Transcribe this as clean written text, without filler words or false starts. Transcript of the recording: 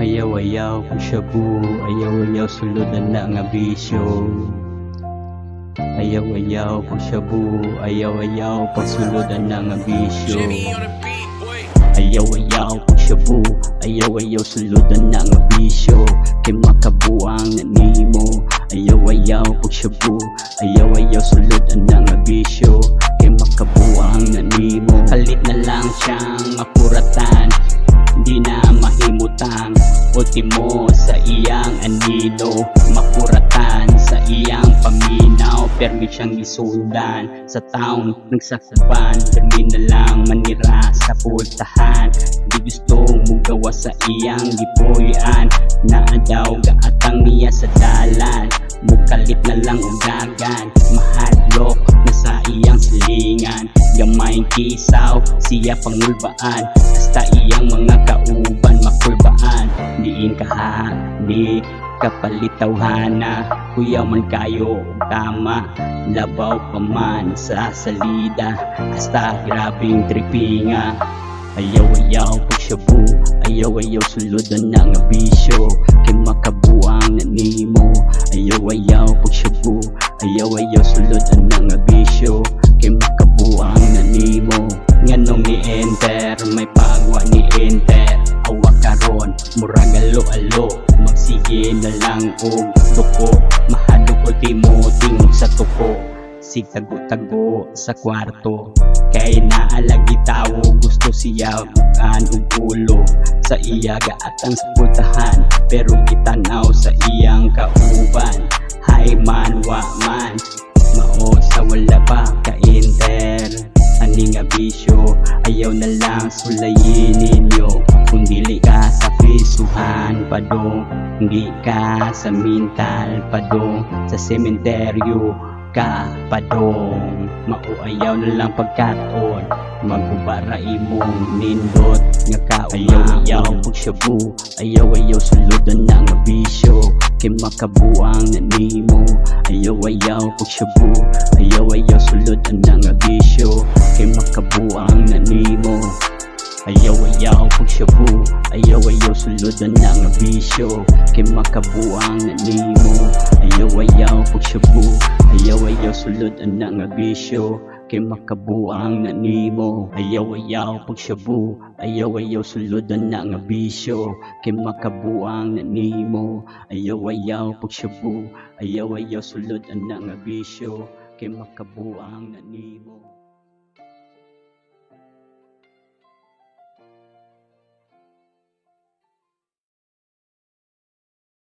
Ayaw-ayaw kung shabu, ayaw-ayaw suludan na nga bisyo. Ayaw-ayaw kung shabu, ayaw-ayaw pagsuludan na nga bisyo. Ayaw-ayaw kung shabu, ayaw-ayaw suludan na nga bisyo. Kay makabuang na nimo. Ayaw-ayaw kung shabu, ayaw-ayaw suludan na nga bisyo. Kay makabuang na nimo. Kalit na lang siyang makuratan, di na mahimutang. Ultimo sa iyang anino, makuratan sa iyang paminaw. Permi siyang isundan sa taong nagsaksaban. Permi na lang manira sa pultahan. Di gustong mugawa sa iyang gipuyan. Naadaw gaatang niya sa dalan. Mukalit na lang ugagan, mahadlok na sa iyang silingan. Gamayng kisaw, siya pangulbaan. Hasta iyang mga kauban makulbaan. Diin ka ha, di kapalitawhana. Kuya man kayo tama, labaw pa man sa salida. Hasta grabing tripinga. Ayaw-ayaw pag shabu, ayaw-ayaw suludan na nga bisyo. Kay makabuang na nimo. Ayaw-ayaw pag shabu, ayaw-ayaw suludan na nga bisyo. Kay makabuang na nimo. Nganong ni enter, may pagwa ni enter. Awak karon, murag alo-alo. Magsige na lang og duko. Mahadok ultimo tingog sa tuko. Sig tago-tago sa kwarto. Kay naalagi tawo, gusto siya bukan og ulo. Sa iya gaatang sa pultahan, pero gitanaw sa iyang kauban. Hay man, wa man, mao sa wala pa ka-enter. Ani nga bisyo, ayaw na lang sulayin ninyo. Kung dili ka sa prisuhan padong, hindi ka sa mental padong, sa sementeryo ka padong. Mauayaw na lang pagkaton, magubara imong nindot nga kauma. Ayaw-ayaw pag shabu, ayaw-ayaw suludan na nga bisyo. Kay makabuang na nimo. Ayaw-ayaw pag shabu, ayaw-ayaw suludan na nga bisyo. Kay makabuang na nimo. Ayaw-ayaw pag shabu, ayaw-ayaw suludan na nga bisyo. Kay makabuang na nimo. Ayaw-ayaw pag shabu, ayaw-ayaw suludan na nga bisyo. Kay makabuang na nimo. Ayaw-ayaw pag shabu, ayaw-ayaw suludan na nga bisyo. Kay makabuang na nimo. Ayaw-ayaw pag shabu, ayaw-ayaw suludan na nga bisyo. Kay makabuang na nimo.